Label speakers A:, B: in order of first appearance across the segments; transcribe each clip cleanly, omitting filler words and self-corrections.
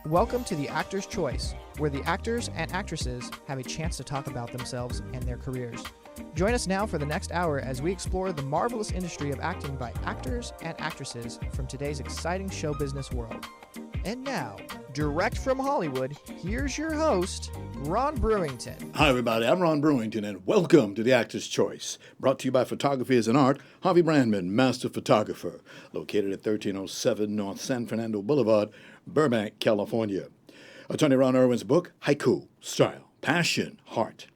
A: Welcome to The Actor's Choice, where the actors and actresses have a chance to talk about themselves and their careers. Join us now for the next hour as we explore the marvelous industry of acting by actors and actresses from today's exciting show business world. And now, direct from Hollywood, here's your host, Ron Brewington.
B: Hi, everybody. I'm Ron Brewington, and welcome to The Actor's Choice, brought to you by Photography is an Art, Harvey Brandman, Master Photographer, located at 1307 North San Fernando Boulevard, Burbank, California. Attorney Ron Irwin's book, Haiku, Style, Passion, Heart.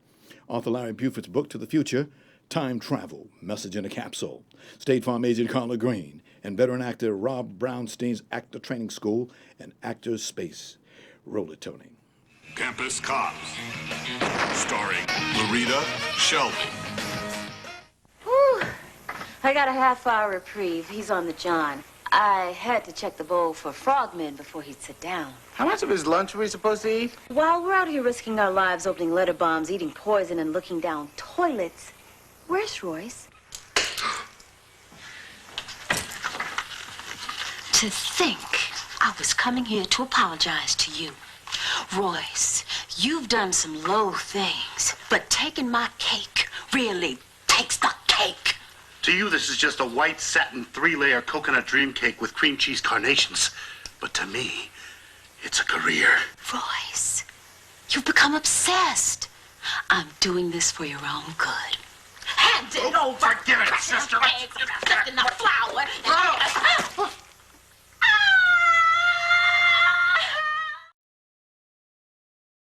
B: Author Larry Buford's book, To the Future, Time Travel, Message in a Capsule. State Farm agent Carla Green, and veteran actor Rob Brownstein's Actor Training School and Actors Space. Roll it, Tony.
C: Campus Cops, starring LaRita Shelby.
D: Whew. I got a half-hour reprieve. He's on the John. I had to check the bowl for frogmen before he'd sit down.
E: How much of his lunch are we supposed to eat?
D: While we're out here risking our lives opening letter bombs, eating poison, and looking down toilets, where's Royce? To think I was coming here to apologize to you. Royce, you've done some low things, but taking my cake really takes the cake.
F: To you, this is just a white satin 3-layer coconut dream cake with cream cheese carnations. But to me, it's a career.
D: Royce, you've become obsessed. I'm doing this for your own good. Hand it over.
F: Forget it, sister.
D: Stuck in the flour.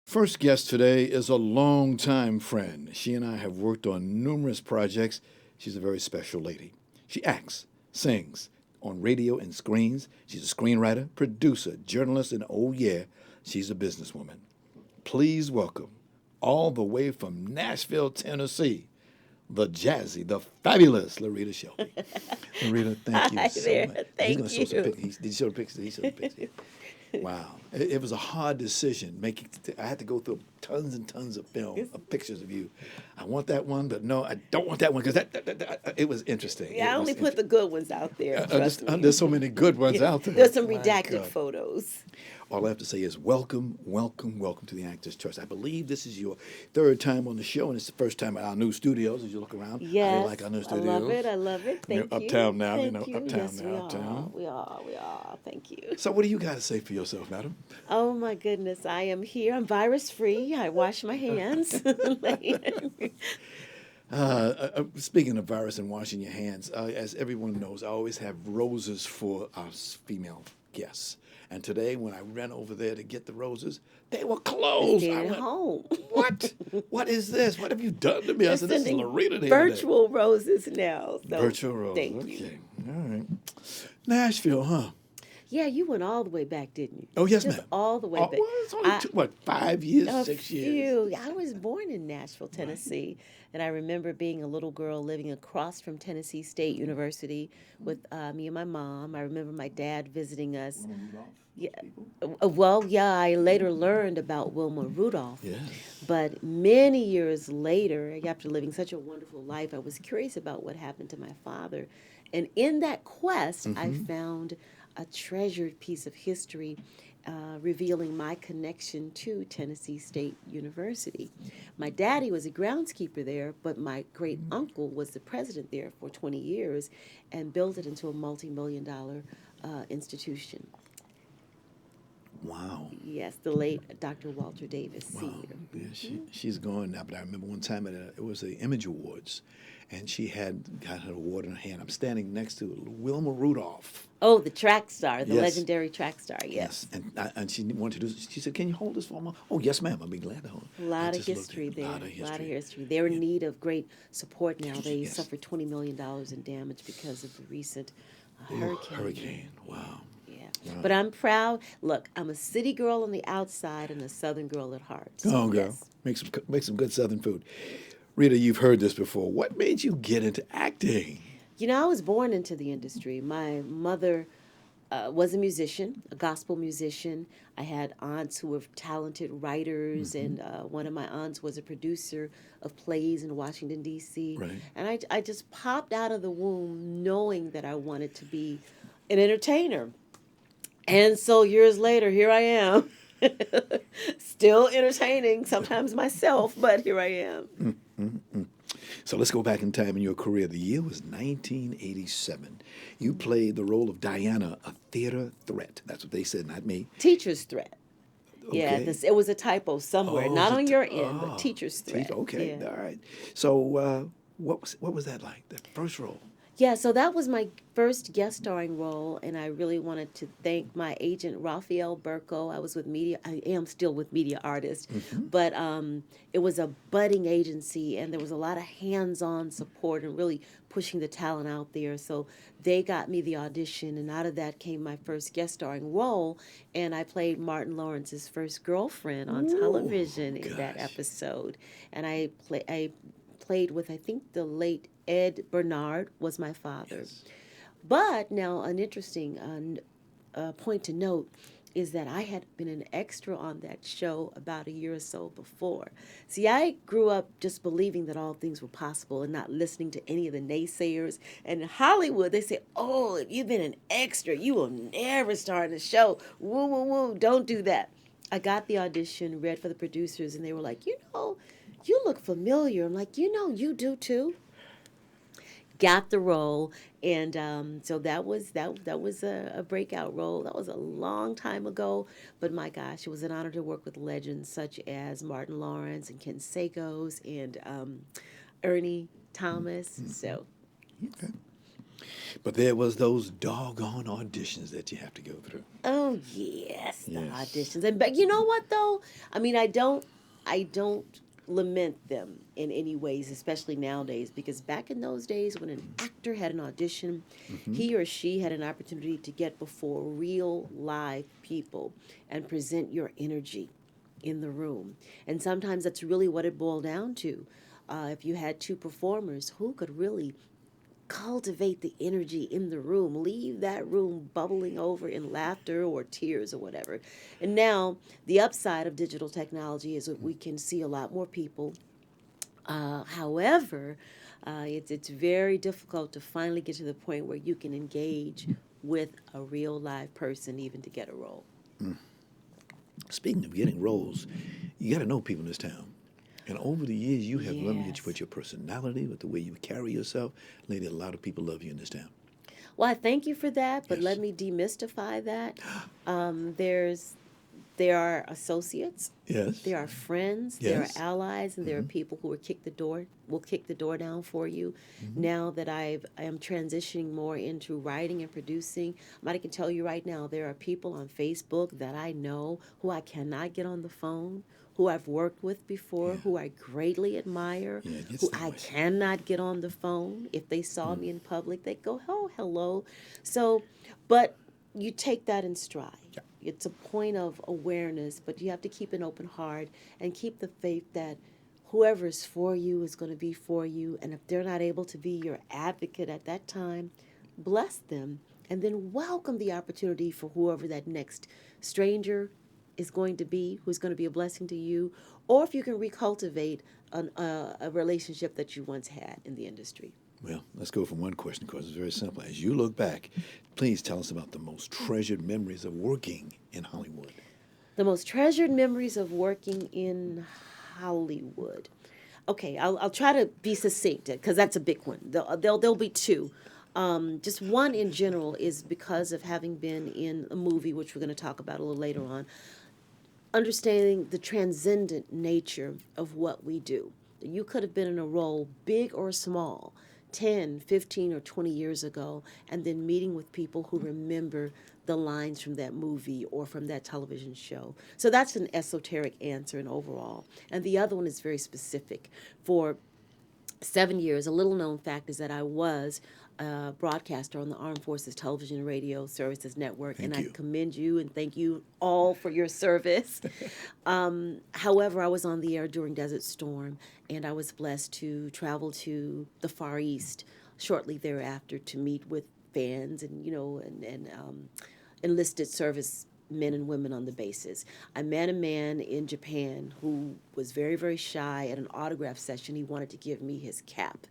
B: First guest today is a longtime friend. She and I have worked on numerous projects. She's a very special lady. She acts, sings on radio and screens. She's a screenwriter, producer, journalist, and oh yeah, she's a businesswoman. Please welcome, all the way from Nashville, Tennessee, the jazzy, the fabulous LaRita Shelby. LaRita, thank you so much.
G: Thank
B: He's
G: you.
B: Show some pictures. Did you show the pictures? He showed the pictures. Wow. It was a hard decision. I had to go through tons and tons of film, of pictures of you. I want that one, but no, I don't want that one because it was interesting.
G: Yeah, I only put the good ones out there.
B: There's so many good ones out there.
G: There's some
B: My
G: redacted
B: God.
G: photos.
B: All I have to say is welcome, welcome, welcome to the Actors Choice. I believe this is your third time on the show, and it's the first time at our new studios. As you look around,
G: Yes,
B: I really like our new studios.
G: I love it. Thank you.
B: Uptown now,
G: Thank you.
B: uptown
G: Yes,
B: now, uptown.
G: We are. Thank you.
B: So, what do you got to say for yourself, madam?
G: Oh my goodness, I am here. I'm virus free. I wash my hands.
B: Speaking of virus and washing your hands, as everyone knows, I always have roses for our female guests. And today, when I ran over there to get the roses, they were closed.
G: Staying
B: I went,
G: home.
B: What? What is this? What have you done to me? I said, this is
G: Sending
B: LaRita.
G: virtual roses now. So
B: Virtual roses.
G: Thank
B: Okay.
G: you.
B: All right. Nashville, huh?
G: Yeah, you went all the way back, didn't you?
B: Oh, yes,
G: Just
B: ma'am.
G: all the way
B: Oh,
G: back.
B: well, it's only 5 years, 6 years?
G: I was born in Nashville, Tennessee, and I remember being a little girl living across from Tennessee State University with me and my mom. I remember my dad visiting us. Yeah, I later learned about Wilma Rudolph.
B: Yes.
G: But many years later, after living such a wonderful life, I was curious about what happened to my father. And in that quest, I found a treasured piece of history revealing my connection to Tennessee State University. My daddy was a groundskeeper there, but my great uncle was the president there for 20 years and built it into a multi-million-dollar institution.
B: Wow.
G: Yes, the late Dr. Walter Davis,
B: Wow.
G: Sr.
B: Yeah, she's gone now, but I remember one time it was the Image Awards, and she had got her award in her hand. I'm standing next to Wilma Rudolph.
G: Oh, the track star, the
B: Yes.
G: legendary track star, yes.
B: And she wanted to do. She said, "Can you hold this for me?" Oh, yes, ma'am. I'll be glad to hold it.
G: A lot
B: I
G: of
B: just looked
G: history
B: at-
G: there.
B: lot of history.
G: They're in need of great support now. They
B: Yes.
G: suffered $20 million in damage because of the recent
B: Ooh,
G: hurricane.
B: hurricane. Wow.
G: Yeah.
B: Wow.
G: But I'm proud. Look, I'm a city girl on the outside and a southern girl at heart. So,
B: Oh, girl,
G: yes.
B: make some good Southern food. Rita, you've heard this before. What made you get into acting?
G: You know, I was born into the industry. My mother was a musician, a gospel musician. I had aunts who were talented writers, and one of my aunts was a producer of plays in Washington, D.C.
B: Right.
G: And I just popped out of the womb knowing that I wanted to be an entertainer. And so years later, here I am. Still entertaining, sometimes myself, but here I am.
B: So let's go back in time in your career. The year was 1987. You played the role of Diana, a theater threat. That's what they said, not me.
G: Teacher's threat. Yeah,
B: Okay.
G: it was a typo somewhere,
B: Oh,
G: not
B: it's a
G: on
B: t-
G: your end, but teacher's threat.
B: Okay,
G: Yeah.
B: all right. So what was that like? That first role?
G: Yeah, so that was my first guest starring role, and I really wanted to thank my agent, Raphael Burko. I am still with Media Artist, but it was a budding agency, and there was a lot of hands-on support and really pushing the talent out there. So they got me the audition, and out of that came my first guest starring role, and I played Martin Lawrence's first girlfriend on television in that
B: gosh.
G: episode. And I played with, I think, the late Ed Bernard was my father. But now an interesting point to note is that I had been an extra on that show about a year or so before. See, I grew up just believing that all things were possible and not listening to any of the naysayers. And in Hollywood, they say, oh, if you've been an extra, you will never star in a show. Woo, woo, woo, don't do that. I got the audition, read for the producers, and they were like, you look familiar. I'm like, you do too. Got the role, and so that was a breakout role. That was a long time ago, but my gosh, it was an honor to work with legends such as Martin Lawrence and Ken Sagos and Ernie Thomas. So,
B: Okay. But there was those doggone auditions that you have to go through.
G: oh yes, the
B: Yes.
G: auditions, and but you know what though? I mean, I don't lament them in any ways, especially nowadays, because back in those days when an actor had an audition, he or she had an opportunity to get before real live people and present your energy in the room. And sometimes that's really what it boiled down to. If you had two performers, who could really cultivate the energy in the room, leave that room bubbling over in laughter or tears or whatever. And now the upside of digital technology is that we can see a lot more people. However, it's very difficult to finally get to the point where you can engage with a real live person even to get a role.
B: Speaking of getting roles, you got to know people in this town. And over the years, you have limited
G: Yes.
B: with your personality, with the way you carry yourself. Lady, a lot of people love you in this town.
G: Well, I thank you for that, but
B: Yes.
G: let me demystify that. There are associates,
B: Yes.
G: there are friends,
B: Yes.
G: there are allies, and there are people who will kick the door down for you. Now that I am transitioning more into writing and producing, I can tell you right now, there are people on Facebook that I know who I cannot get on the phone, who I've worked with before, who I greatly admire,
B: Yeah, it gets
G: who
B: that
G: I
B: way.
G: cannot get on the phone. If they saw me in public, they'd go, oh, hello. So, but you take that in stride. It's a point of awareness, but you have to keep an open heart and keep the faith that whoever is for you is going to be for you. And if they're not able to be your advocate at that time, bless them and then welcome the opportunity for whoever that next stranger is going to be, who's going to be a blessing to you, or if you can recultivate a relationship that you once had in the industry.
B: Well, let's go from one question because it's very simple. As you look back, please tell us about the most treasured memories of working in Hollywood.
G: The most treasured memories of working in Hollywood. Okay, I'll try to be succinct because that's a big one. There'll be two. Just one in general is because of having been in a movie, which we're going to talk about a little later on, understanding the transcendent nature of what we do. You could have been in a role, big or small, 10, 15, or 20 years ago, and then meeting with people who remember the lines from that movie or from that television show. So that's an esoteric answer and overall. And the other one is very specific. For 7 years, a little known fact is that I was a broadcaster on the Armed Forces Television and Radio Services Network,
B: Thank
G: and
B: you.
G: I commend you and thank you all for your service. However, I was on the air during Desert Storm, and I was blessed to travel to the Far East shortly thereafter to meet with fans and enlisted service men and women on the bases. I met a man in Japan who was very, very shy. At an autograph session, he wanted to give me his cap.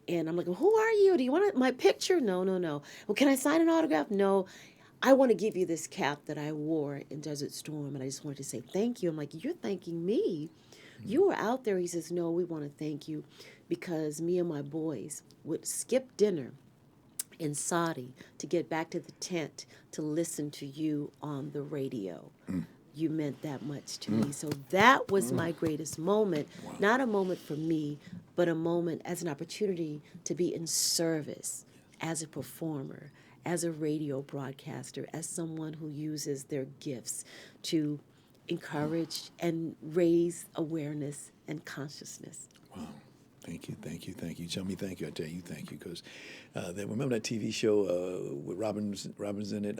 G: And I'm like, well, who are you? Do you want my picture? No. Well, can I sign an autograph? No. I want to give you this cap that I wore in Desert Storm, and I just wanted to say thank you. I'm like, you're thanking me. You were out there. He says, no, we want to thank you because me and my boys would skip dinner in Saudi to get back to the tent to listen to you on the radio. You meant that much to me. So that was my greatest moment. Not a moment for me, but a moment as an opportunity to be in service as a performer, as a radio broadcaster, as someone who uses their gifts to encourage and raise awareness and consciousness.
B: Wow. Thank you, thank you, thank you. Tell me thank you. I tell you thank you because remember that TV show with Robbins in it,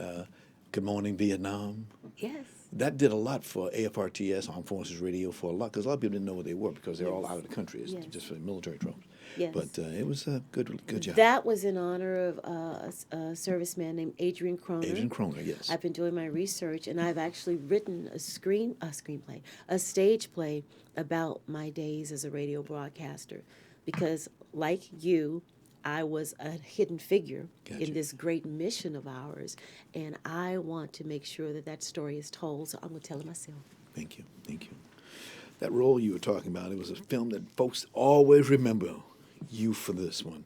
B: Good Morning Vietnam?
G: Yes.
B: That did a lot for AFRTS, Armed Forces Radio, for a lot, because a lot of people didn't know what they were because they're all out of the country. It's just for military tropes.
G: Yes.
B: But it was a good job.
G: That was in honor of a serviceman named Adrian Croner.
B: Adrian Croner, yes.
G: I've been doing my research, and I've actually written a screenplay, a stage play about my days as a radio broadcaster, because like you, I was a hidden figure in this great mission of ours, and I want to make sure that that story is told, so I'm going to tell it myself.
B: Thank you, thank you. That role you were talking about, it was a film that folks always remember you for this one.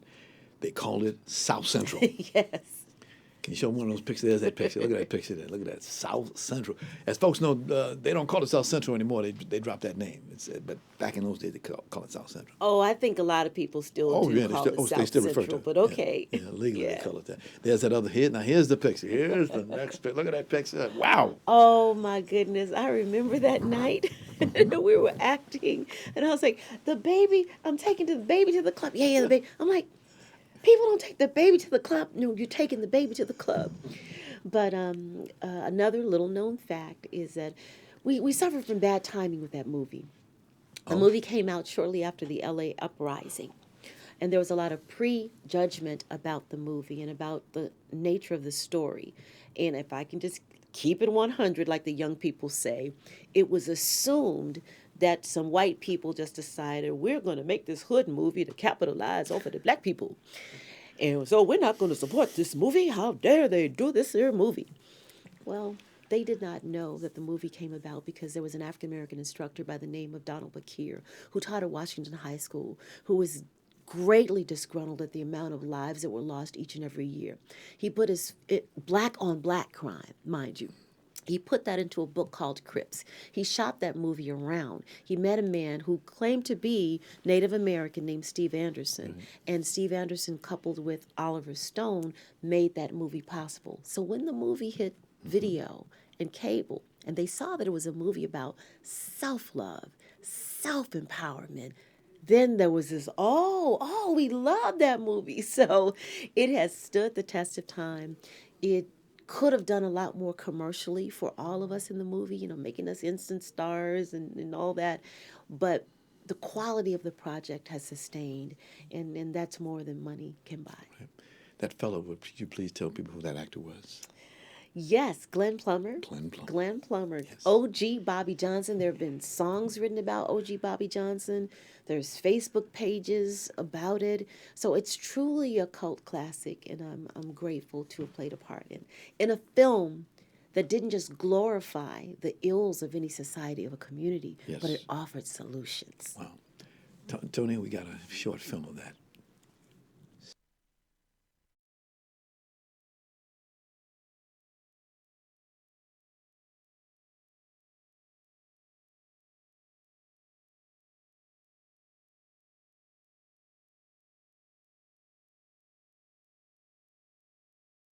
B: They called it South Central.
G: Yes.
B: Can you show one of those pictures? There's that picture. Look at that picture there. Look at that, South Central. As folks know, they don't call it South Central anymore. They dropped that name. But back in those days, they call it South Central.
G: Oh, I think a lot of people still call it South Central, but okay.
B: Yeah, legally they call it that. There's that other here. Now, here's the picture. Here's the next picture. Look at that picture. Wow.
G: Oh, my goodness. I remember that night. We were acting, and I was like, the baby, I'm taking the baby to the club. Yeah, the baby. I'm like, people don't take the baby to the club. No, you're taking the baby to the club. But another little known fact is that we suffered from bad timing with that movie. The movie came out shortly after the LA uprising. And there was a lot of prejudgment about the movie and about the nature of the story. And if I can just keep it 100, like the young people say, it was assumed that some white people just decided, we're going to make this hood movie to capitalize over the black people. And so we're not going to support this movie. How dare they do this here movie? Well, they did not know that the movie came about because there was an African-American instructor by the name of Donald Bakir who taught at Washington High School, who was greatly disgruntled at the amount of lives that were lost each and every year. He put black on black crime, mind you. He put that into a book called Crips. He shopped that movie around. He met a man who claimed to be Native American named Steve Anderson. And Steve Anderson, coupled with Oliver Stone, made that movie possible. So when the movie hit video and cable, and they saw that it was a movie about self-love, self-empowerment, then there was this, we love that movie. So it has stood the test of time. It could have done a lot more commercially for all of us in the movie, making us instant stars and all that. But the quality of the project has sustained, and that's more than money can buy.
B: Right. That fellow, would you please tell people who that actor was?
G: Yes, Glenn Plummer.
B: Glenn Plummer.
G: Yes. O.G. Bobby Johnson. There have been songs written about O.G. Bobby Johnson. There's Facebook pages about it. So it's truly a cult classic, and I'm grateful to have played a part in a film that didn't just glorify the ills of any society, of a community, but it offered solutions.
B: Wow. Tony, we got a short film of that.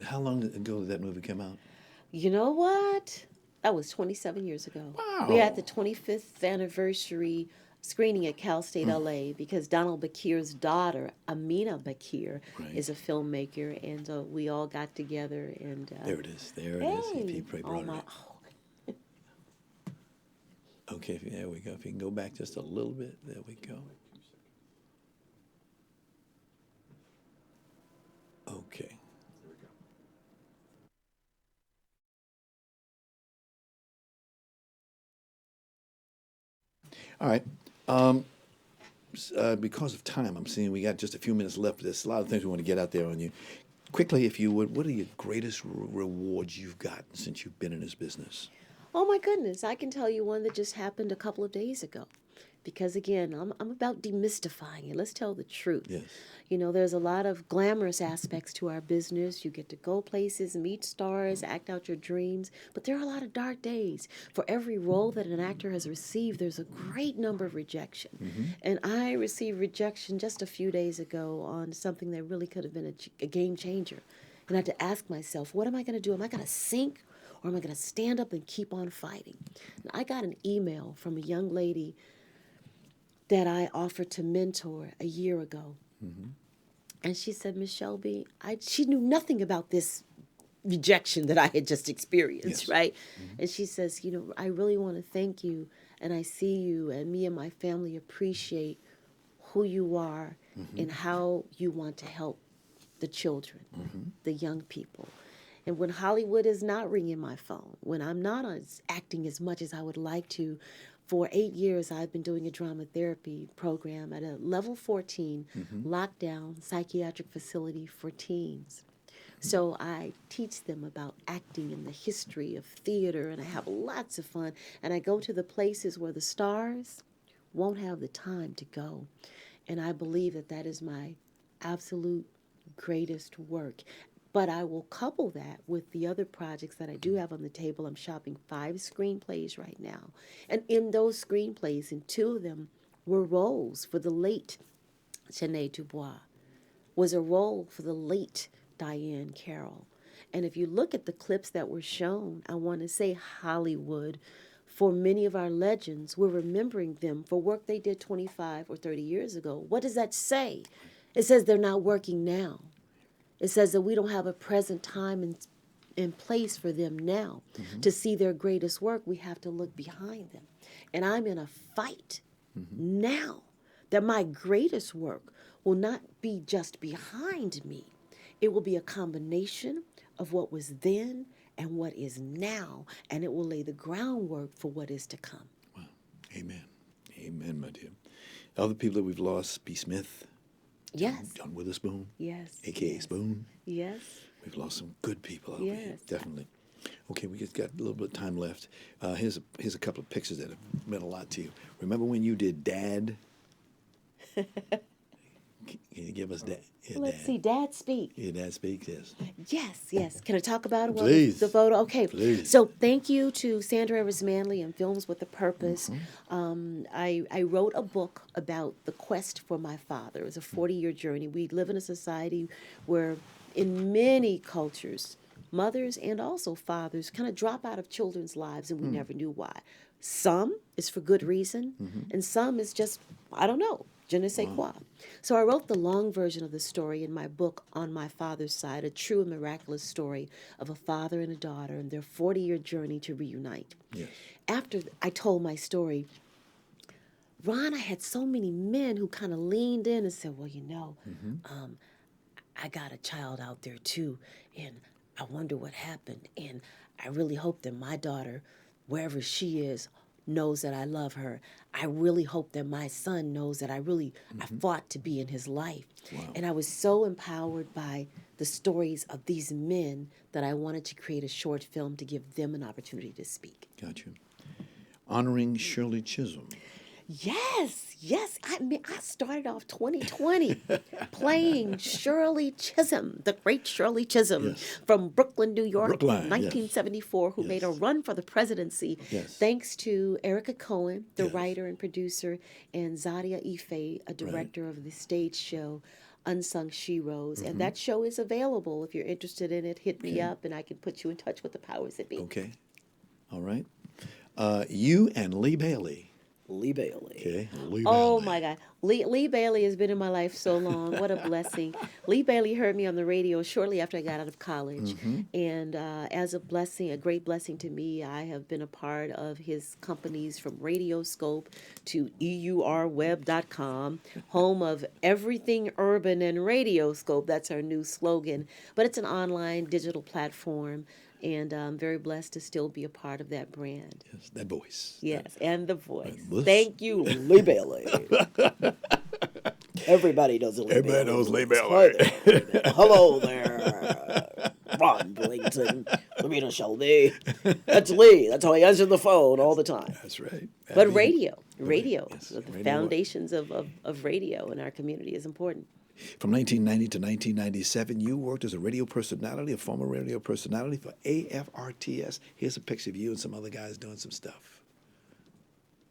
B: How long ago did that movie come out?
G: You know what? That was 27 years ago.
B: Wow.
G: We had the 25th anniversary screening at Cal State LA because Donald Bakir's daughter, Amina Bakir, is a filmmaker, and we all got together. And
B: there it is. There it is. He brought it up. Okay, there we go. If you can go back just a little bit, there we go. Okay. All right. Because of time, I'm seeing we got just a few minutes left. There's a lot of things we want to get out there on you. Quickly, if you would, what are your greatest rewards you've gotten since you've been in this business?
G: Oh my goodness, I can tell you one that just happened a couple of days ago. Because again, I'm about demystifying it. Let's tell the truth.
B: Yes.
G: You know, there's a lot of glamorous aspects to our business. You get to go places, meet stars, act out your dreams. But there are a lot of dark days. For every role that an actor has received, there's a great number of rejection. And I received rejection just a few days ago on something that really could have been a game changer. And I had to ask myself, what am I going to do? Am I going to sink, or am I going to stand up and keep on fighting? And I got an email from a young lady that I offered to mentor a year ago. And she said, Miss Shelby, she knew nothing about this rejection that I had just experienced, right? And she says, you know, I really want to thank you, and I see you, and me and my family appreciate who you are and how you want to help the children, the young people. And when Hollywood is not ringing my phone, when I'm not acting as much as I would like to, for 8 years, I've been doing a drama therapy program at a level 14 lockdown psychiatric facility for teens. So I teach them about acting and the history of theater, and I have lots of fun. And I go to the places where the stars won't have the time to go. And I believe that that is my absolute greatest work. But I will couple that with the other projects that I do have on the table. I'm shopping 5 screenplays right now. And in those screenplays, and 2 of them were roles for the late Shanae Dubois, was a role for the late Diane Carroll. And if you look at the clips that were shown, I want to say Hollywood, for many of our legends, we're remembering them for work they did 25 or 30 years ago. What does that say? It says they're not working now. It says that we don't have a present time and place for them now. To see their greatest work, we have to look behind them. And I'm in a fight now that my greatest work will not be just behind me. It will be a combination of what was then and what is now, and it will lay the groundwork for what is to come.
B: Wow. Amen. Amen, my dear. Other people that we've lost, B. Smith.
G: Yes.
B: John Witherspoon.
G: Yes.
B: A.K.A.
G: Yes.
B: Spoon.
G: Yes.
B: We've lost some good people over here,
G: Yes.
B: definitely. Okay, we just got a little bit of time left. Here's a couple of pictures that have meant a lot to you. Remember when you did Dad? Can you give us that? Yeah,
G: Let's
B: Dad.
G: see, Dad Speak.
B: Yeah, Dad speaks, yes.
G: Yes, yes. Can I talk about it?
B: Please.
G: The photo? Okay.
B: Please.
G: So thank you to Sandra Evers Manley and Films with a Purpose. I wrote a book about the quest for my father. It was a 40-year journey. We live in a society where in many cultures, mothers and also fathers kind of drop out of children's lives, and we never knew why. Some is for good reason, and some is just, I don't know, je ne sais quoi. So I wrote the long version of the story in my book, On My Father's Side, a true and miraculous story of a father and a daughter and their 40-year journey to reunite.
B: Yes.
G: After I told my story, Ron, I had so many men who kind of leaned in and said, well, you know, I got a child out there too, and I wonder what happened. And I really hope that my daughter, wherever she is, knows that I love her. I really hope that my son knows that I fought to be in his life.
B: Wow.
G: And I was so empowered by the stories of these men that I wanted to create a short film to give them an opportunity to speak.
B: Got you. Honoring Shirley Chisholm.
G: Yes, yes. I mean, I started off 2020 playing Shirley Chisholm, the great Shirley Chisholm from Brooklyn, New York,
B: Brookline,
G: 1974, who made a run for the presidency, thanks to Erica Cohen, the writer and producer, and Zadia Ife, a director of the stage show Unsung Sheroes. And that show is available. If you're interested in it, hit me up, and I can put you in touch with the powers that be.
B: Okay. All right. You and Lee Bailey.
G: Lee Bailey.
B: Okay. Lee
G: Oh
B: Bailey.
G: my God. Lee Bailey has been in my life so long. What a blessing. Lee Bailey heard me on the radio shortly after I got out of college. And as a blessing, a great blessing to me, I have been a part of his companies from Radioscope to EURweb.com, home of everything urban and Radioscope. That's our new slogan. But it's an online digital platform. And I'm very blessed to still be a part of that brand.
B: Yes, that voice.
G: Yes, and the voice.
B: voice.
G: Thank you, Lee Bailey. Everybody knows Lee
B: Everybody
G: Bailey.
B: knows Lee
G: Hi
B: Bailey.
G: there. Hello there. Ron Brewington, LaRita Shelby. That's Lee. That's how I answer the phone all the time.
B: That's right.
G: But radio,
B: Yes,
G: the
B: radio.
G: foundations of radio in our community is important.
B: From 1990 to 1997, you worked as a radio personality, a former radio personality for AFRTS. Here's a picture of you and some other guys doing some stuff.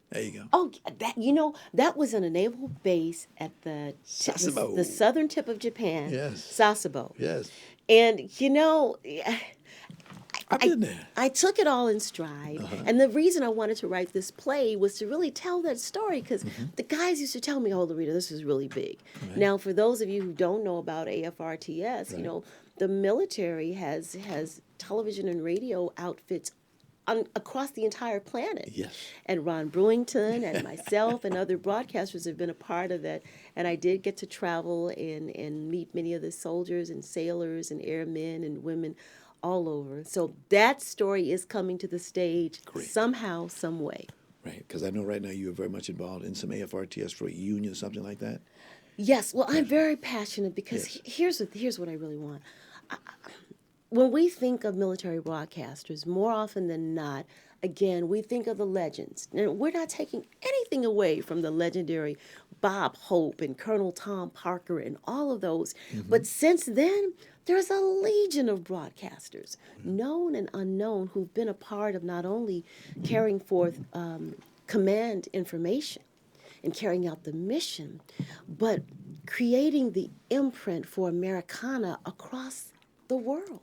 B: There you go.
G: Oh, that was on a naval base at the
B: Sasebo.
G: the southern tip of Japan.
B: Yes.
G: Sasebo.
B: Yes.
G: And
B: I've been there.
G: I took it all in stride. And the reason I wanted to write this play was to really tell that story because the guys used to tell me, oh, LaRita, this is really big.
B: Right.
G: Now, for those of you who don't know about AFRTS,
B: Right.
G: The military has television and radio outfits across the entire planet.
B: Yes.
G: And Ron Brewington and myself and other broadcasters have been a part of it. And I did get to travel and meet many of the soldiers and sailors and airmen and women all over. So that story is coming to the stage somehow, some way.
B: Right, because I know right now you are very much involved in some AFRTS for a union, something like that.
G: Yes, well, I'm very passionate because here's what I really want. When we think of military broadcasters, more often than not, again, we think of the legends. Now, we're not taking anything away from the legendary Bob Hope and Colonel Tom Parker and all of those. But since then, there's a legion of broadcasters, known and unknown, who've been a part of not only carrying forth command information and carrying out the mission, but creating the imprint for Americana across the world.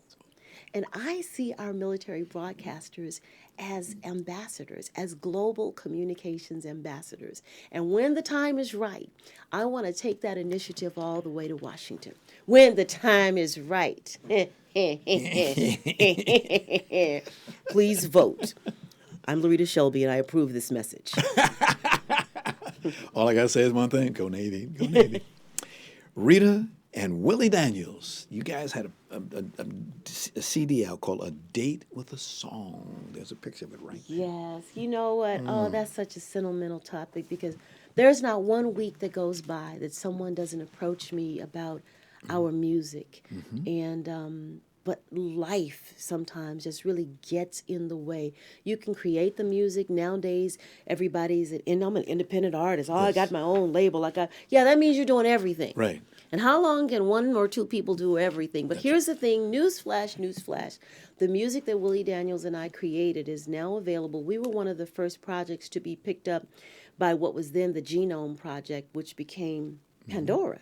G: And I see our military broadcasters as ambassadors, as global communications ambassadors. And when the time is right, I want to take that initiative all the way to Washington. When the time is right. Please vote. I'm LaRita Shelby, and I approve this message.
B: All I got to say is one thing. Go Navy. Go Navy. Rita and Willie Daniels, you guys had a CD out called A Date with a Song. There's a picture of it right there.
G: Yes. You know what? Oh, that's such a sentimental topic because there's not one week that goes by that someone doesn't approach me about our music. And but life sometimes just really gets in the way. You can create the music. Nowadays, everybody's I'm an independent artist. Oh, I got my own label. Yeah, that means you're doing everything.
B: Right.
G: And how long can one or two people do everything? But here's the thing, newsflash. The music that Willie Daniels and I created is now available. We were one of the first projects to be picked up by what was then the Genome Project, which became Pandora,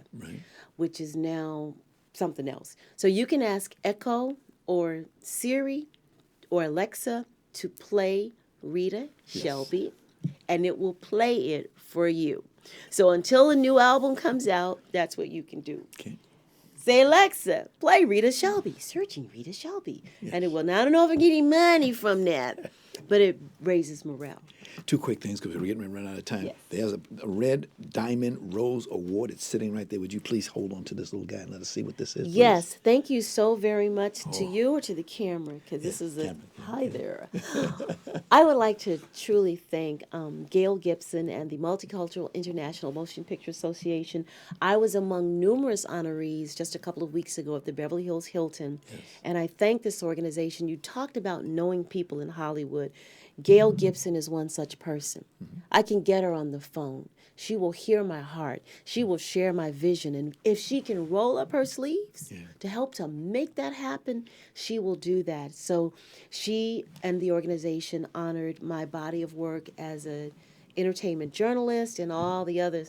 G: which is now something else. So you can ask Echo or Siri or Alexa to play Rita Shelby, and it will play it for you. So until a new album comes out, that's what you can do.
B: Okay.
G: Say, Alexa, play Rita Shelby, searching Rita Shelby. And it will, now I don't know if I'm getting money from that, but it raises morale.
B: Two quick things because we're getting ready to run out of time.
G: Yes.
B: There's a Red Diamond Rose Award. It's sitting right there. Would you please hold on to this little guy and let us see what this is? Please?
G: Yes, thank you so very much to you or to the camera, because this is a,
B: camera.
G: hi there. I would like to truly thank Gail Gibson and the Multicultural International Motion Picture Association. I was among numerous honorees just a couple of weeks ago at the Beverly Hills Hilton, and I thank this organization. You talked about knowing people in Hollywood. Gail Gibson is one such person. I can get her on the phone. She will hear my heart. She will share my vision. And if she can roll up her sleeves to help to make that happen, she will do that. So she and the organization honored my body of work as an entertainment journalist and all the other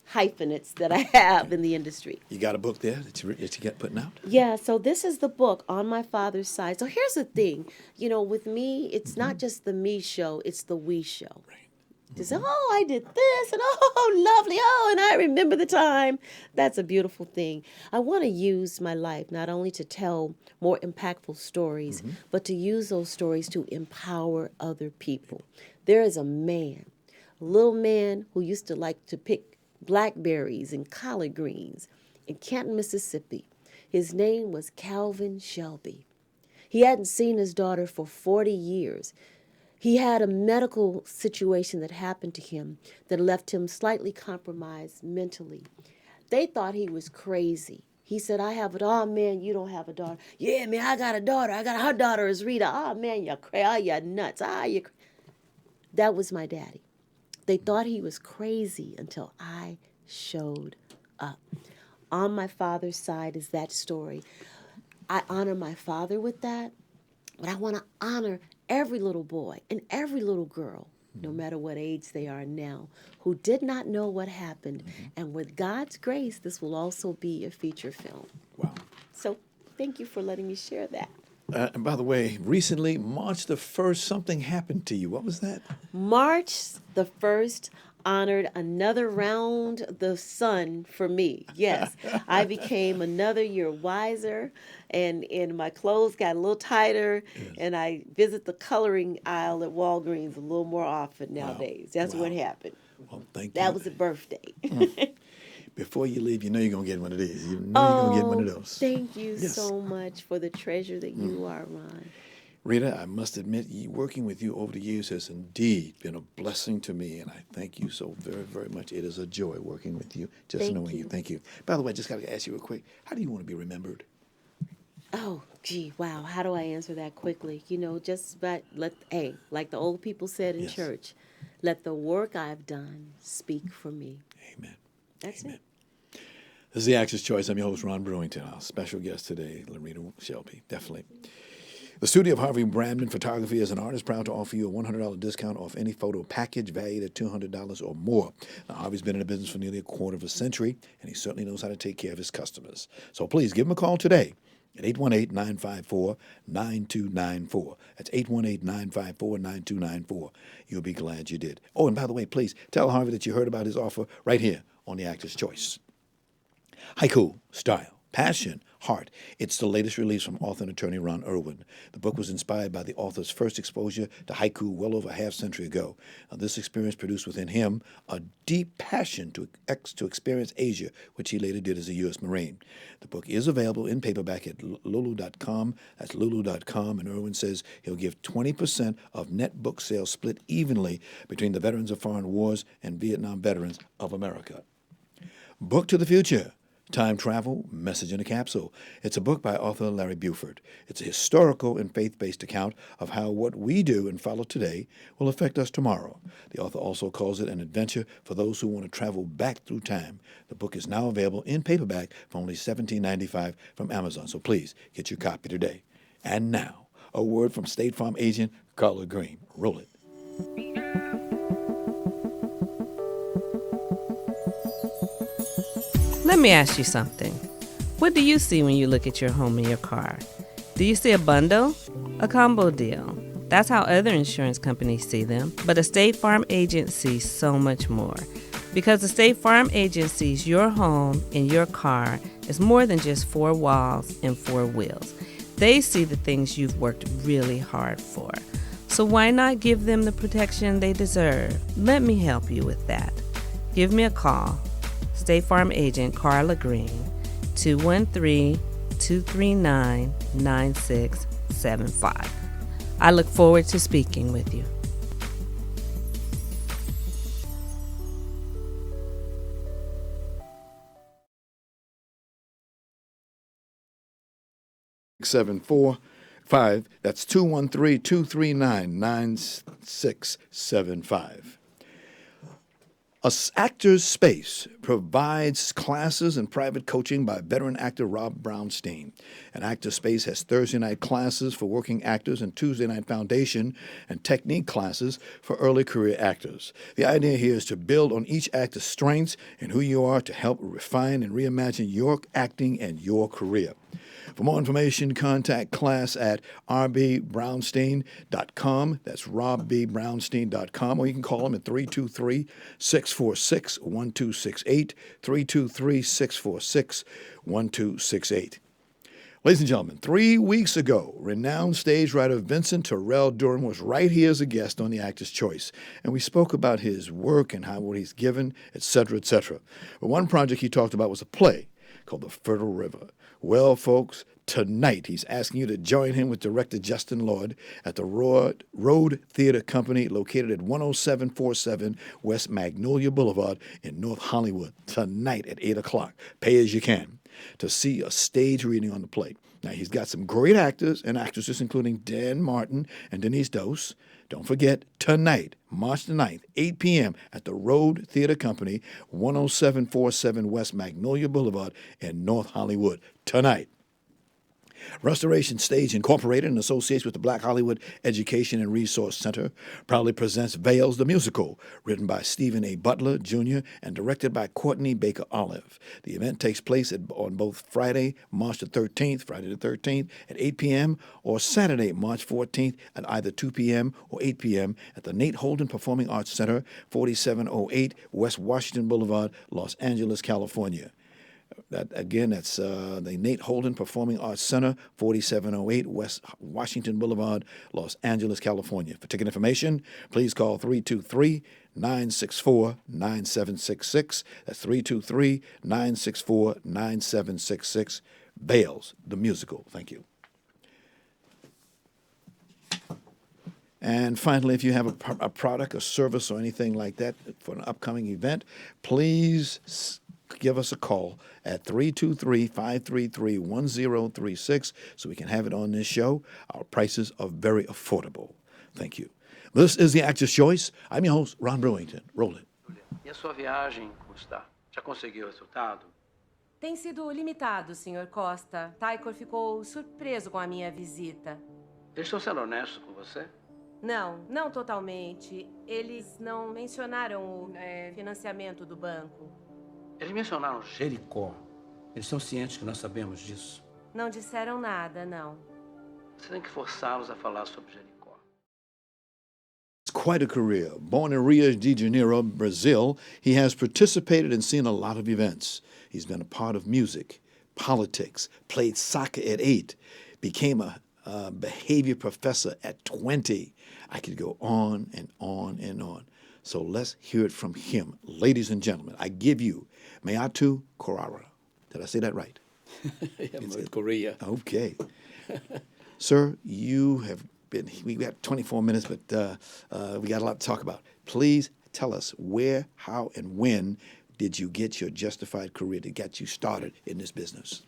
G: hyphenates that I have in the industry.
B: You got a book there that you get putting out?
G: Yeah, so this is the book, On My Father's Side. So here's the thing, you know, with me, it's not just the me show, it's the we show. Right. To say, oh, I did this, and oh, lovely, oh, and I remember the time. That's a beautiful thing. I want to use my life not only to tell more impactful stories, but to use those stories to empower other people. There is a man, a little man who used to like to pick blackberries and collard greens in Canton, Mississippi. His name was Calvin Shelby. He hadn't seen his daughter for 40 years. He had a medical situation that happened to him that left him slightly compromised mentally. They thought he was crazy. He said, I have it. Oh, man, you don't have a daughter. Yeah, man, I got a daughter. Her daughter is Rita. Oh, man, you're crazy. Oh, you're nuts. That was my daddy. They thought he was crazy until I showed up. On my father's side is that story. I honor my father with that, but I want to honor every little boy and every little girl, no matter what age they are now, who did not know what happened. And with God's grace, this will also be a feature film.
B: Wow.
G: So thank you for letting me share that.
B: And by the way, recently, March the 1st, something happened to you. What was that?
G: March the 1st honored another round the sun for me. Yes, I became another year wiser, and my clothes got a little tighter, and I visit the coloring aisle at Walgreens a little more often nowadays. That's what happened.
B: Well, thank you.
G: That was a birthday.
B: Before you leave, you know you're going to get one of these. You know you're going to get one of those.
G: Thank you so much for the treasure that you are, Ron.
B: Rita, I must admit, working with you over the years has indeed been a blessing to me, and I thank you so very, very much. It is a joy working with you, just knowing you. Thank you. By the way, I just got to ask you real quick, how do you want to be remembered?
G: Oh, gee, wow. How do I answer that quickly? Just like the old people said in church, let the work I've done speak for me.
B: Amen.
G: That's it.
B: This is The Actor's Choice. I'm your host, Ron Brewington. Our special guest today, LaRita Shelby. Definitely. The studio of Harvey Brandman Photography as an artist proud to offer you a $100 discount off any photo package valued at $200 or more. Now, Harvey's been in the business for nearly a quarter of a century, and he certainly knows how to take care of his customers. So please give him a call today at 818-954-9294. That's 818-954-9294. You'll be glad you did. Oh, and by the way, please tell Harvey that you heard about his offer right here on The Actor's Choice. Haiku, style, passion, heart. It's the latest release from author and attorney Ron Irwin. The book was inspired by the author's first exposure to haiku well over a half-century ago. Now, this experience produced within him a deep passion to experience Asia, which he later did as a U.S. Marine. The book is available in paperback at lulu.com. That's lulu.com, and Irwin says he'll give 20% of net book sales split evenly between the veterans of foreign wars and Vietnam veterans of America. Book to the Future. Time Travel, Message in a Capsule. It's a book by author Larry Buford. It's a historical and faith-based account of how what we do and follow today will affect us tomorrow. The author also calls it an adventure for those who want to travel back through time. The book is now available in paperback for only $17.95 from Amazon, so please get your copy today. And now, a word from State Farm agent Carla Green. Roll it.
H: Let me ask you something. What do you see when you look at your home and your car? Do you see a bundle? A combo deal? That's how other insurance companies see them. But a State Farm agent sees so much more. Because the State Farm agent sees your home and your car as more than just four walls and four wheels. They see the things you've worked really hard for. So why not give them the protection they deserve? Let me help you with that. Give me a call. State Farm agent Carla Green, 213-239-9675. I look forward to speaking with you.
B: That's 213-239-9675. Actors Space provides classes and private coaching by veteran actor Rob Brownstein. And Actors Space has Thursday night classes for working actors and Tuesday night foundation and technique classes for early career actors. The idea here is to build on each actor's strengths and who you are to help refine and reimagine your acting and your career. For more information, contact class at rbrownstein.com. That's robbrownstein.com, or you can call him at 323-646-1268, 323-646-1268. Ladies and gentlemen, 3 weeks ago, renowned stage writer Vincent Terrell Durham was right here as a guest on The Actor's Choice, and we spoke about his work and what he's given, etc., etc. But one project he talked about was a play called The Fertile River. Well, folks, tonight he's asking you to join him with director Justin Lord at the Road Theater Company located at 10747 West Magnolia Boulevard in North Hollywood tonight at 8 o'clock. Pay as you can to see a stage reading on the play. Now, he's got some great actors and actresses, including Dan Martin and Denise Dose. Don't forget, tonight, March the 9th, 8 p.m. at the Road Theater Company, 10747 West Magnolia Boulevard in North Hollywood. Tonight. Restoration Stage Incorporated, in association with the Black Hollywood Education and Resource Center, proudly presents Veils the Musical, written by Stephen A. Butler, Jr., and directed by Courtney Baker Olive. The event takes place on both Friday, March the 13th, at 8 p.m., or Saturday, March 14th, at either 2 p.m. or 8 p.m. at the Nate Holden Performing Arts Center, 4708 West Washington Boulevard, Los Angeles, California. That's the Nate Holden Performing Arts Center, 4708 West Washington Boulevard, Los Angeles, California. For ticket information, please call 323-964-9766. That's 323-964-9766. Veils, the musical. Thank you. And finally, if you have a product, a service, or anything like that for an upcoming event, please give us a call at 323-533-1036 so we can have it on this show. Our prices are very affordable. Thank you. This is the Actor's Choice. I'm your host, Ron Brewington. Roll it.
I: E a sua viagem, como está? Já conseguiu o resultado?
J: Tem sido limitado, Sr. Costa. Tycor ficou surpreso com a minha visita.
I: Eles estão sendo honestos com você?
J: Não totalmente. Eles não mencionaram o financiamento do banco.
I: Eles mencionaram Jericó. Eles estão cientes que nós sabemos disso.
J: Não disseram nada, não.
I: Você tem que forçá-los a falar sobre Jericó.
B: It's quite a career. Born in Rio de Janeiro, Brazil, he has participated and seen a lot of events. He's been a part of music, politics, played soccer at 8, became a behavior professor at 20. I could go on and on and on. So let's hear it from him. Ladies and gentlemen, I give you Mayuto Correa. Did I say that right?
K: Mayuto Correa.
B: Okay. Sir, you have been, we got 24 minutes, but we got a lot to talk about. Please tell us where, how, and when did you get your justified career to get you started in this business?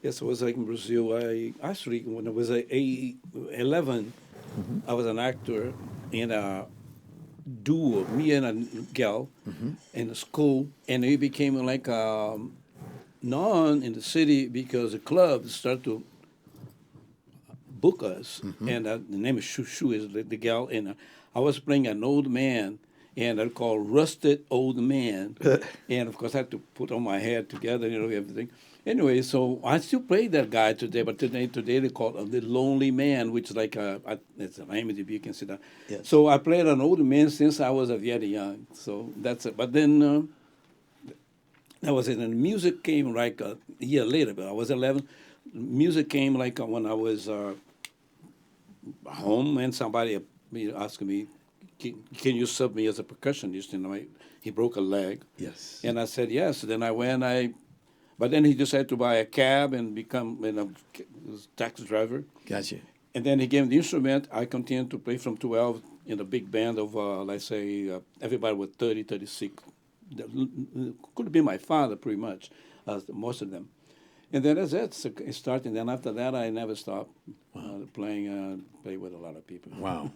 K: Yes, I was like in Brazil. I actually, when I was 11, I was an actor in a duo, me and a gal in school, and we became like known in the city because the clubs started to book us, and the name is Shushu is the gal, and I was playing an old man, and I called Rusted Old Man, and of course I had to put on my hair together, everything. Anyway, so I still play that guy today, but today they call it the Lonely Man, which is like it's an IMDb, you can see that.
B: Yes.
K: So I played an old man since I was very young. So that's it. But then that was it. And music came like a year later, but I was 11. Music came like when I was home, and somebody asked me, can you sub me as a percussionist? He broke a leg.
B: Yes.
K: And I said yes. Then I went, but then he decided to buy a cab and become a taxi driver.
B: Gotcha.
K: And then he gave me the instrument. I continued to play from 12 in a big band of, let's say, everybody with 30, 36. Could have been my father, pretty much, most of them. And then that's it. So it started. And then after that, I never stopped playing with a lot of people.
B: Wow.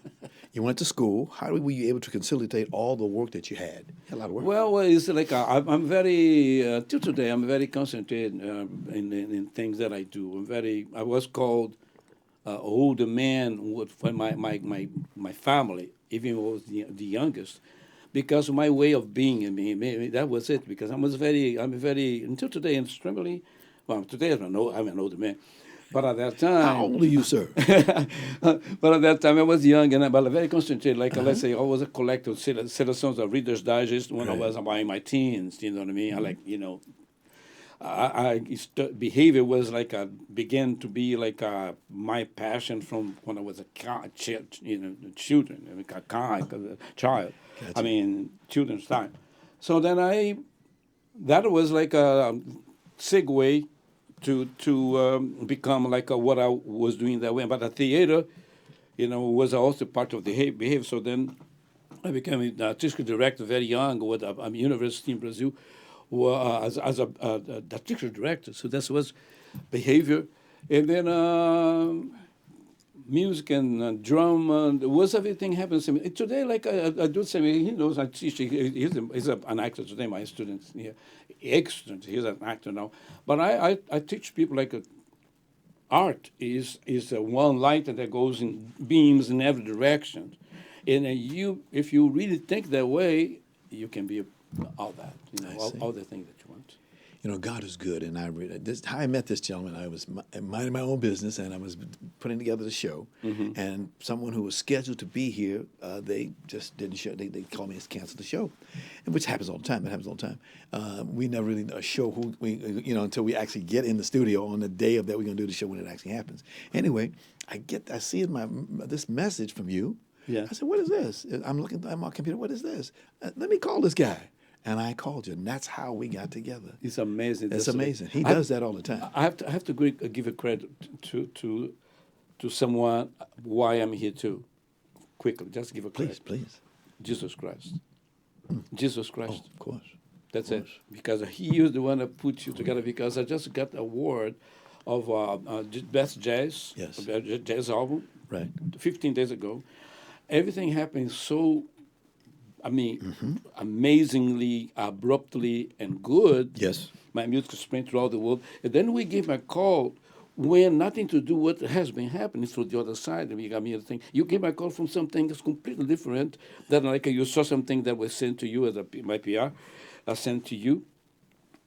B: You went to school. How were you able to conciliate all the work that you had? You had a lot of work.
K: Well, it's like I'm very, till today, I'm very concentrated in things that I do. I was called older man for my family, even though I was the youngest, because of my way of being. I mean, that was it, because I'm very, until today, I'm extremely, well, today I'm an older man. But at that time...
B: How old are you, sir?
K: But at that time, I was young, but very concentrated. Like, let's say, I was a collector of citizens of Reader's Digest when I was about in my teens, you know what I mean? I like, behavior was like, began to be like my passion from when I was a child.
B: Gotcha.
K: I mean, children's time. So then that was like segue to become like what I was doing that way. But the theater, was also part of the behavior. So then I became an artistic director very young with a university in Brazil as a artistic director. So that was behavior. And then music and drum, was everything happens to me. Today, like I do say, he knows I teach. He's an actor today, my student here. Excellent, he's an actor now. But I teach people like art is one light that goes in beams in every direction. And if you really think that way, you can be all that, all the things that you want.
B: God is good, and how I met this gentleman. I was minding my own business, and I was putting together the show. And someone who was scheduled to be here, they just didn't show. They called me and canceled the show, and which happens all the time. It happens all the time. We never really show who until we actually get in the studio on the day of that we're going to do the show when it actually happens. Anyway, I see this message from you.
K: Yeah.
B: I said, "What is this?" I'm looking at my computer. What is this? Let me call this guy. And I called you, and that's how we got together.
K: It's amazing.
B: It's amazing. He does that all the time.
K: I have to give a credit to someone why I'm here too. Quickly, just give a credit.
B: Please.
K: Jesus Christ. Jesus Christ.
B: Oh, of course.
K: That's it. Because he is the one that put you together. Because I just got an award of best jazz, jazz album, 15 days ago. Everything happened so. Amazingly, abruptly, and good.
B: Yes.
K: My music spread throughout the world. And then we gave a call when nothing to do with what has been happening through the other side. And we got me a thing. You gave a call from something that's completely different than like you saw something that was sent to you as my PR. I sent to you.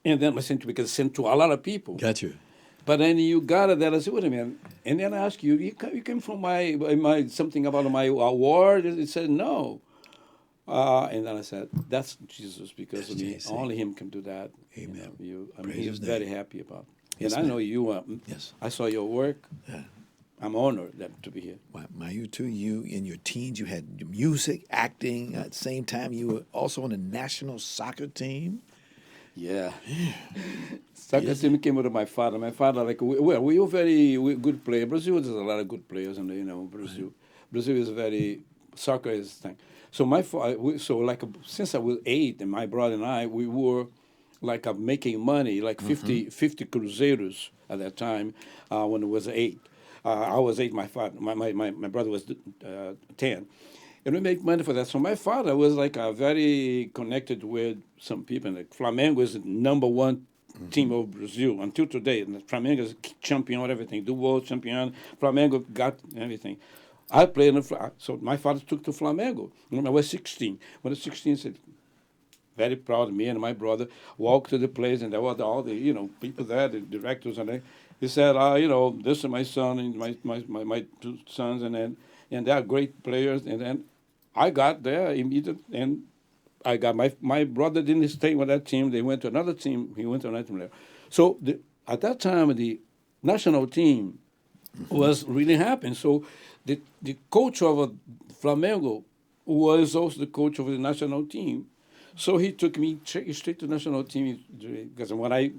K: And then I sent to because I sent to a lot of people.
B: Got you.
K: But then you got it. That I said, wait a minute. And then I asked you, you came from my something about my award? And it said no. And then I said, that's Jesus, because only him can do that.
B: Amen.
K: He's very happy about it. And I know you, I saw your work.
B: Yeah.
K: I'm honored to be here.
B: Well, Mayuto, you in your teens, you had music, acting. At the same time, you were also on the national soccer team.
K: Yeah. Soccer team came out of my father. My father, we were very good players. Brazil, there's a lot of good players, and Brazil. Right. Brazil is soccer is thing. So since I was 8, and my brother and I, we were making money, 50 cruzeiros at that time when it was 8. I was 8, my brother was 10. And we make money for that. So my father was very connected with some people. Like Flamengo is the number one team of Brazil until today. And Flamengo is champion of everything. The world champion. Flamengo got everything. I played so my father took to Flamengo when I was 16. When I was 16, he said, very proud of me and my brother, walked to the place, and there were all the people there, the directors, and he said, this is my son and my 2 sons, and they are great players. And then I got there immediately, and I got my brother didn't stay with that team. They went to another team. He went to another team there. So at that time, the national team was really happening. So the coach of Flamengo was also the coach of the national team. So he took me straight to the national team because when I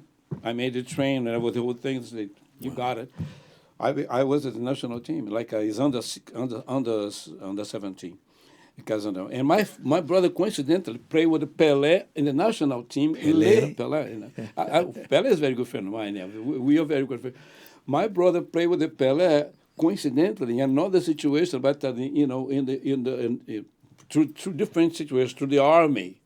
K: made the train and the whole thing, you got it. I was at the national team, he's under 17. Because and my brother coincidentally played with the Pelé in the national team. Pelé. Pelé is a very good friend of mine. Yeah. We are very good friends. My brother played with the Pelé coincidentally in another situation, but through different situations through the army.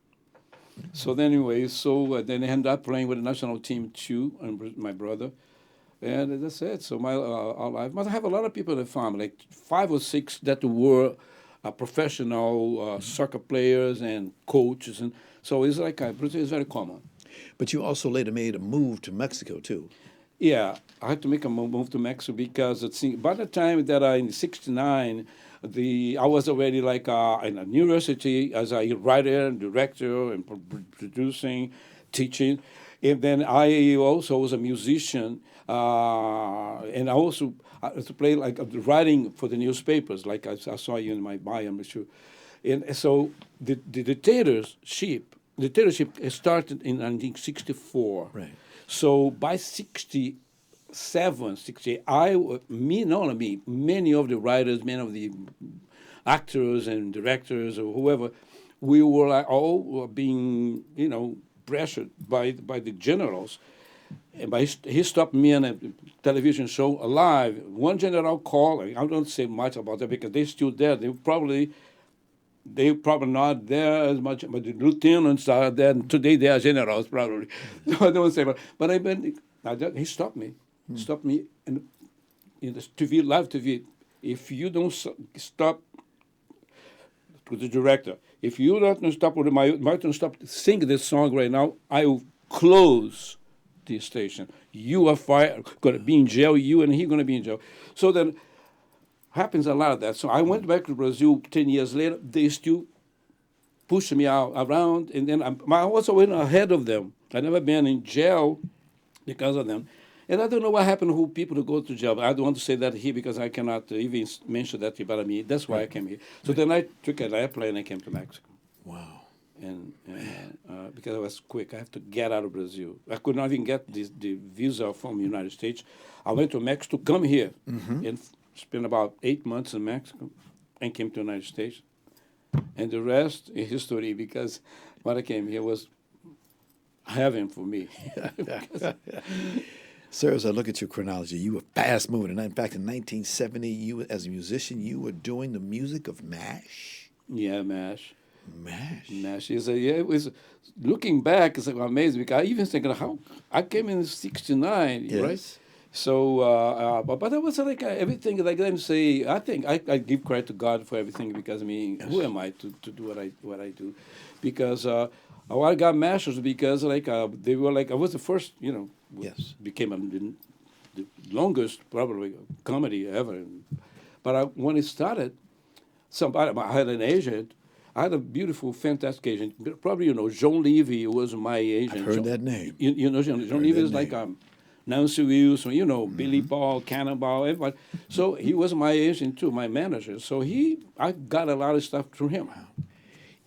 K: So then anyway, then I ended up playing with the national team too, and my brother, and that's it. So my life. But I have a lot of people in the family, 5 or 6 that were professional soccer players and coaches, and so it's Brazil is very common.
B: But you also later made a move to Mexico too.
K: Yeah, I had to make a move to Mexico because by the time that in '69, I was already in a university as a writer and director and producing, teaching, and then I also was a musician, and I also to play writing for the newspapers, like I saw you in my bio, I'm sure, and so the dictatorship started in 1964.
B: Right.
K: So by 67, 68, not only me, many of the writers, many of the actors and directors or whoever, we were like all being, pressured by the generals. And he stopped me on a television show alive. One general called. I don't say much about that because they're still there. They're probably not there as much, but the lieutenants are there. Today they are generals probably. So I don't say much. But he stopped me. Stopped me and in the TV, live TV. If you don't stop, to the director, if you don't stop with Martin, stop singing this song right now, I will close the station. You are fired, going to be in jail, you and he going to be in jail. So then happens a lot of that. So I went back to Brazil 10 years later. They still pushed me out around, and then I also went ahead of them. I never been in jail because of them. And I don't know what happened to people who go to jail. I don't want to say that here because I cannot even mention that about me. That's why I came here. So then I took an airplane and I came to Mexico.
B: Wow.
K: And because I was quick, I have to get out of Brazil. I could not even get the visa from the United States. I went to Mexico to come here and spent about 8 months in Mexico and came to the United States. And the rest is history because when I came here was heaven for me.
B: Sir, as I look at your chronology, you were fast moving. And in fact, in 1970, you, as a musician, you were doing the music of MASH.
K: Yeah, MASH.
B: MASH.
K: It was looking back. It's like amazing because I even thinking how I came in '69,
B: yes.
K: right? So, but it was like everything. Like them say, I think I give credit to God for everything because who am I to do what I do? Because I got masters because they were like I was the first,
B: yes,
K: became the longest probably comedy ever. But when it started, I had an agent. I had a beautiful, fantastic agent. Probably John Levy was my agent.
B: I've heard that name.
K: John Levy is like Nancy Wilson, Billy Paul, Cannonball, everybody. So he was my agent too, my manager. So I got a lot of stuff through him.
B: Wow.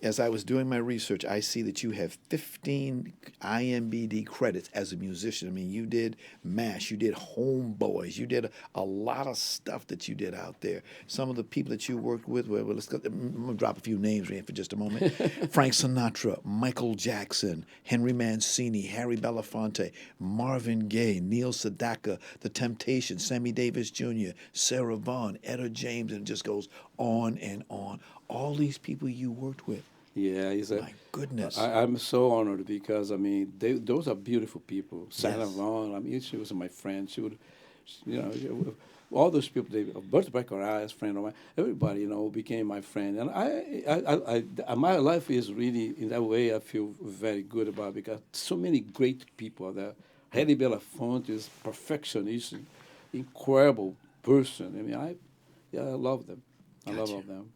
B: As I was doing my research, I see that you have 15 IMBD credits as a musician. I mean, you did MASH, you did Homeboys, you did a lot of stuff that you did out there. Some of the people that you worked with, I'm going to drop a few names in for just a moment. Frank Sinatra, Michael Jackson, Henry Mancini, Harry Belafonte, Marvin Gaye, Neil Sedaka, The Temptations, Sammy Davis Jr., Sarah Vaughan, Etta James, and it just goes on and on. All these people you worked with.
K: Yeah,
B: my goodness.
K: I'm so honored because those are beautiful people. Sarah Vaughan, she was my friend. She would, all those people. Bertolt Correa, friend of mine. Everybody, became my friend. And I my life is really in that way. I feel very good about because so many great people are there. Harry Belafonte is perfectionist, incredible person. I mean, I love them.
B: Gotcha.
K: I love all of them.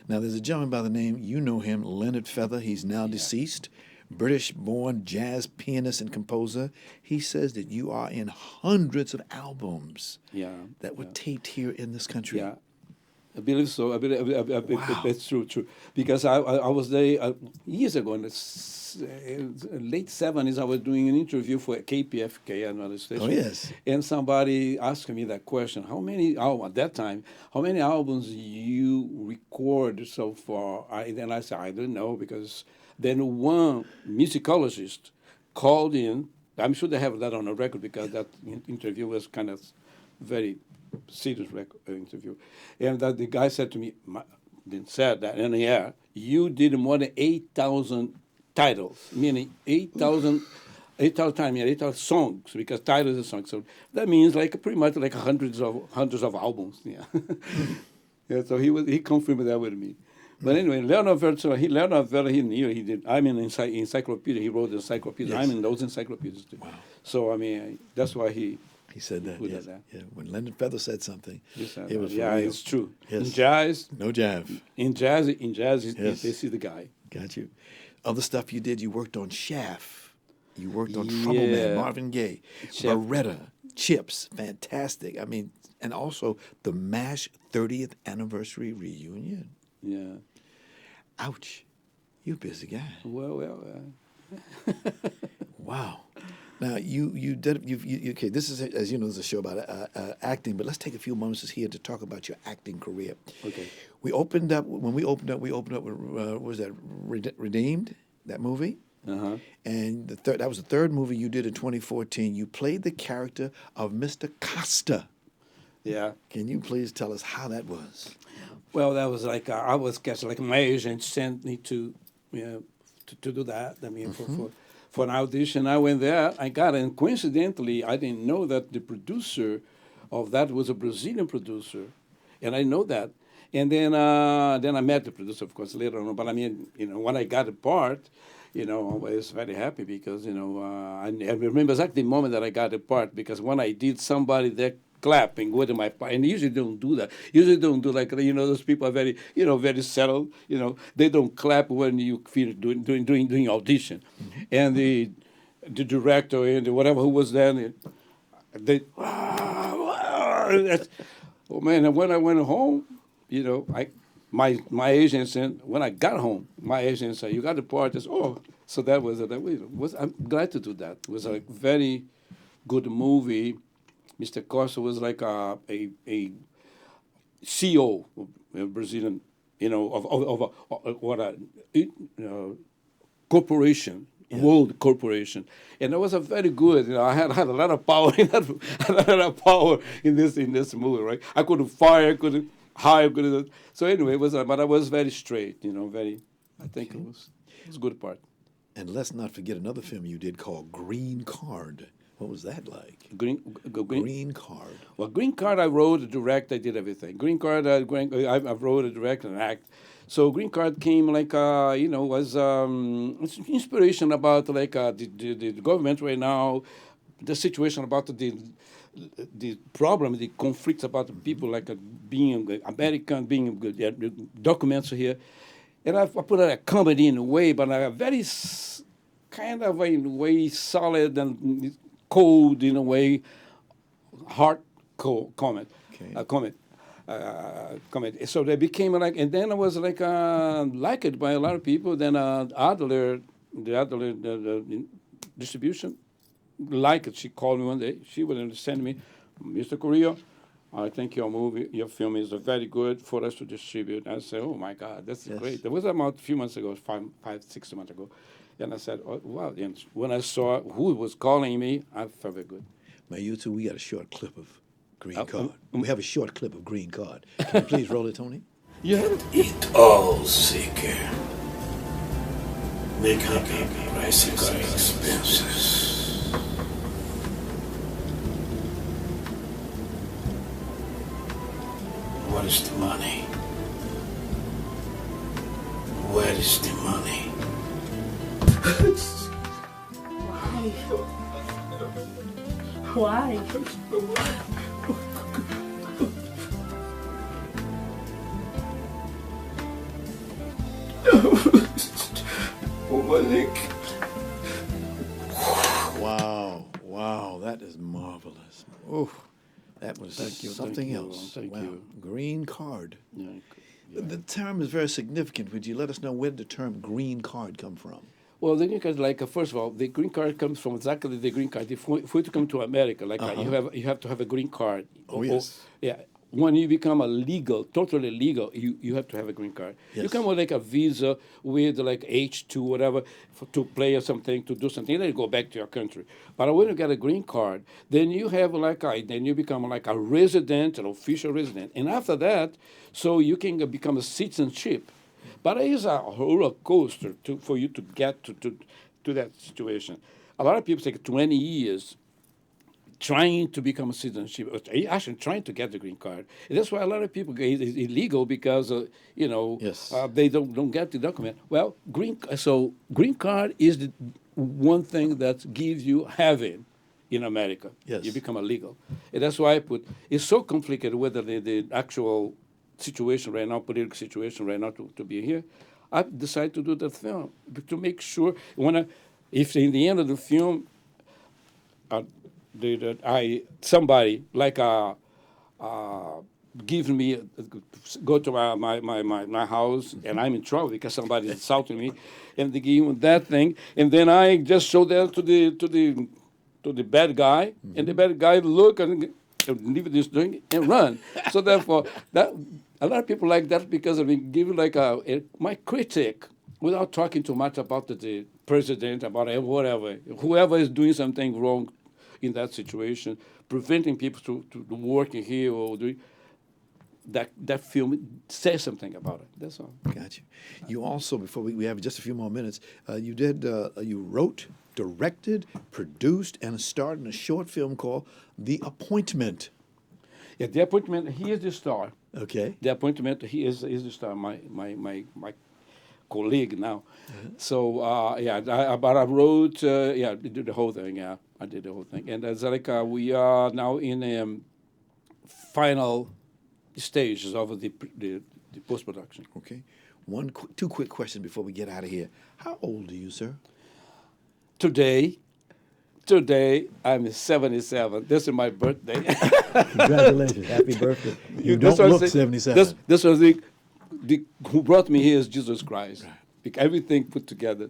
B: Now, there's a gentleman by the name, you know him, Leonard Feather. He's now deceased. British-born jazz pianist and composer. He says that you are in hundreds of albums that were taped here in this country.
K: Yeah, I believe so. I believe
B: wow.
K: It's true. Because I was there years ago, in the late 70s, I was doing an interview for KPFK, another station.
B: Oh, yes.
K: And somebody asked me that question, at that time, how many albums you record so far? Then I said, I don't know, because then one musicologist called in. I'm sure they have that on a record because that interview was kind of very serious interview. And that the guy said to me, said that in the air, you did more than 8,000 titles, meaning 8,000 songs, because titles is songs. So that means pretty much hundreds of albums. Yeah. Yeah. So he confirmed that with me. But anyway, Leonard Feather, he knew he did. I'm in encyclopedia. He wrote the encyclopedia. Yes. I'm in those encyclopedias too. Wow. So I mean, that's why he said that.
B: Yes. Yeah. When Leonard Feather said something, it was
K: it's true.
B: Yes.
K: In jazz,
B: no jive.
K: In jazz,
B: yes.
K: This is the guy.
B: Got you. Other stuff you did, you worked on Shaft. You worked on Trouble Man, Marvin Gaye, Loretta, Chips, fantastic. I mean, and also the MASH 30th anniversary reunion.
K: Yeah.
B: Ouch. You busy guy.
K: Well.
B: Wow. Now, you did okay. This is, as you know, this is a show about acting, but let's take a few moments here to talk about your acting career.
K: Okay.
B: We opened up with what was that Redeemed, that movie?
K: Uh-huh.
B: And that was the third movie you did in 2014. You played the character of Mr. Costa.
K: Yeah.
B: Can you please tell us how that was?
K: Well, that was like I was cast, like my agent sent me to do that. I mean, for an audition, I went there. I got it, and coincidentally, I didn't know that the producer of that was a Brazilian producer, and I know that. And then I met the producer, of course, later on. But I mean, when I got the part, I was very happy because I remember exactly the moment that I got the part, because when I did, somebody there clapping with my part, and usually don't do that. Usually don't do like those people are very very settled. They don't clap when you finish doing audition, and the director and whatever who was there, they oh man! And when I went home, my agent said, when I got home, my agent said, "You got the part." I said, "Oh," so that was it. I'm glad to do that. It was a very good movie. Mr. Costa was like a CEO of Brazilian, of what a corporation, world corporation, and it was a very good. I had a lot of power in that, a lot of power in this movie, right? I couldn't fire, couldn't hire, couldn't. So anyway, it was, but I was very straight, very. I think it was a good part.
B: And let's not forget another film you did called Green Card. What was that like? Green Card.
K: Well, Green Card, I wrote, direct, I did everything. Green Card, I wrote, direct, and act. So Green Card came like, was inspiration about like the government right now, the situation about the problem, the conflicts about the people, like being American, being documents here. And I put a comedy in a way, but a very kind of in a way solid and cold in a way, hard comment, comment. So they became like, and then I was like liked by a lot of people. Then Adler, the distribution, liked it. She called me one day. She would send me, Mr. Correa, I think your film is very good for us to distribute. I said, oh my God, that's great. That was about a few months ago, 6 months ago. And I said, oh, wow. And when I saw who was calling me, I felt very good.
B: Mayuto, we got a short clip of Green Card. We have a short clip of Green Card. Can you please roll it, Tony?
K: Yeah.
L: It all, Seeker. Make happy pricing expenses. What is the money? Where is the money?
M: Why?
B: Wow, that is marvelous. Oh, that was something else.
K: Thank you.
B: Green Card.
K: Yeah.
B: The term is very significant. Would you let us know where did the term green card come from?
K: Well, the green card, like first of all, the green card comes from exactly the green card. If we to come to America, like you have to have a green card.
B: Oh, yes.
K: Yeah. When you become totally legal, you have to have a green card.
B: Yes.
K: You come with like a visa with like H2, whatever, to play or something, to do something, then you go back to your country. But when you get a green card, then you have then you become like a resident, an official resident. And after that, so you can become a citizenship. But it is a roller coaster for you to get to that situation. A lot of people take 20 years trying to become a citizenship, actually trying to get the green card. And that's why a lot of people get illegal because, they don't get the document. Well, green card is the one thing that gives you heaven in America.
B: Yes.
K: You become a legal. And that's why it's so complicated whether the actual situation right now, political situation right now to be here. I decided to do that film to make sure if in the end of the film, somebody like give me go to my house and I'm in trouble because somebody insulted me, and they give me that thing, and then I just show that to to the bad guy, and the bad guy look and leave this thing and run. So therefore, that a lot of people like that because I've been given like my critic without talking too much about the president, about whatever, whoever is doing something wrong in that situation, preventing people to working here or doing. That film says something about it. That's all.
B: Got you. You also, before we have just a few more minutes, you wrote, directed, produced, and starred in a short film called The Appointment.
K: Yeah, The Appointment, he is the star.
B: Okay.
K: The Appointment, he is the star, my colleague now. So, but I wrote, did the whole thing, yeah. I did the whole thing. And it's like we are now in final stages of the post-production.
B: Okay. Two quick questions before we get out of here. How old are you, sir?
K: Today, I'm 77. This is my birthday.
B: Congratulations. Happy birthday. You don't look 77.
K: This was who brought me here is Jesus Christ. Right. Everything put together.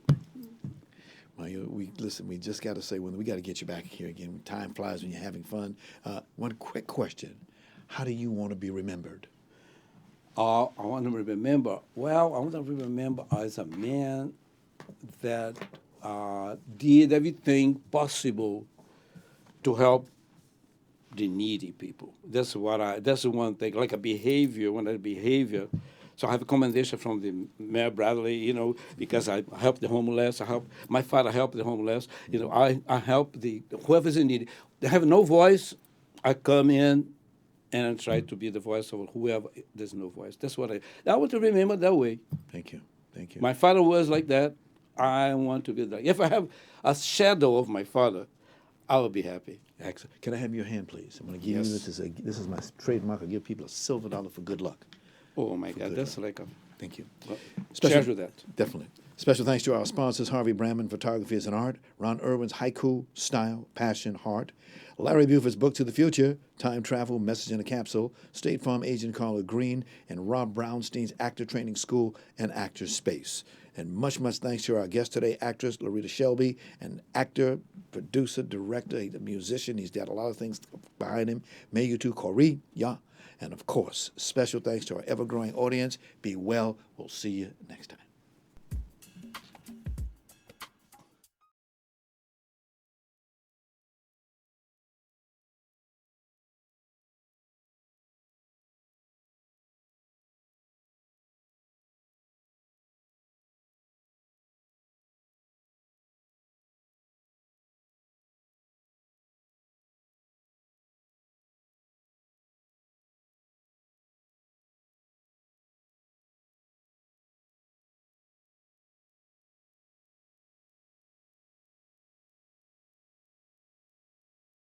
B: We just got to say, we got to get you back here again. Time flies when you're having fun. One quick question. How do you want to be remembered?
K: I want to remember, I want to be remembered as a man that did everything possible to help the needy people. That's the one thing, like a behavior, So I have a commendation from the Mayor Bradley, because I helped the homeless. My father helped the homeless. I help whoever's in need. They have no voice. I come in and I try to be the voice of whoever there's no voice. That's what I want to remember that way.
B: Thank you.
K: My father was like that. I want to be like. If I have a shadow of my father, I will be happy.
B: Excellent. Can I have your hand, please? I'm going to give you this. This is my trademark. I give people a silver dollar for good luck.
K: Oh my God, that's like a.
B: Thank you.
K: Treasure that.
B: Definitely. Special thanks to our sponsors: Harvey Brandman Photography is an Art, Ron Irwin's Haiku, Style, Passion, Heart, Larry Buford's Book to the Future, Time Travel, Message in a Capsule, State Farm Agent Carla Green, and Rob Brownstein's Actor Training School and Actor Space. And much, much thanks to our guest today, actress LaRita Shelby, an actor, producer, director, he's a musician. He's got a lot of things behind him. Mayuto Correa. And, of course, special thanks to our ever-growing audience. Be well. We'll see you next time.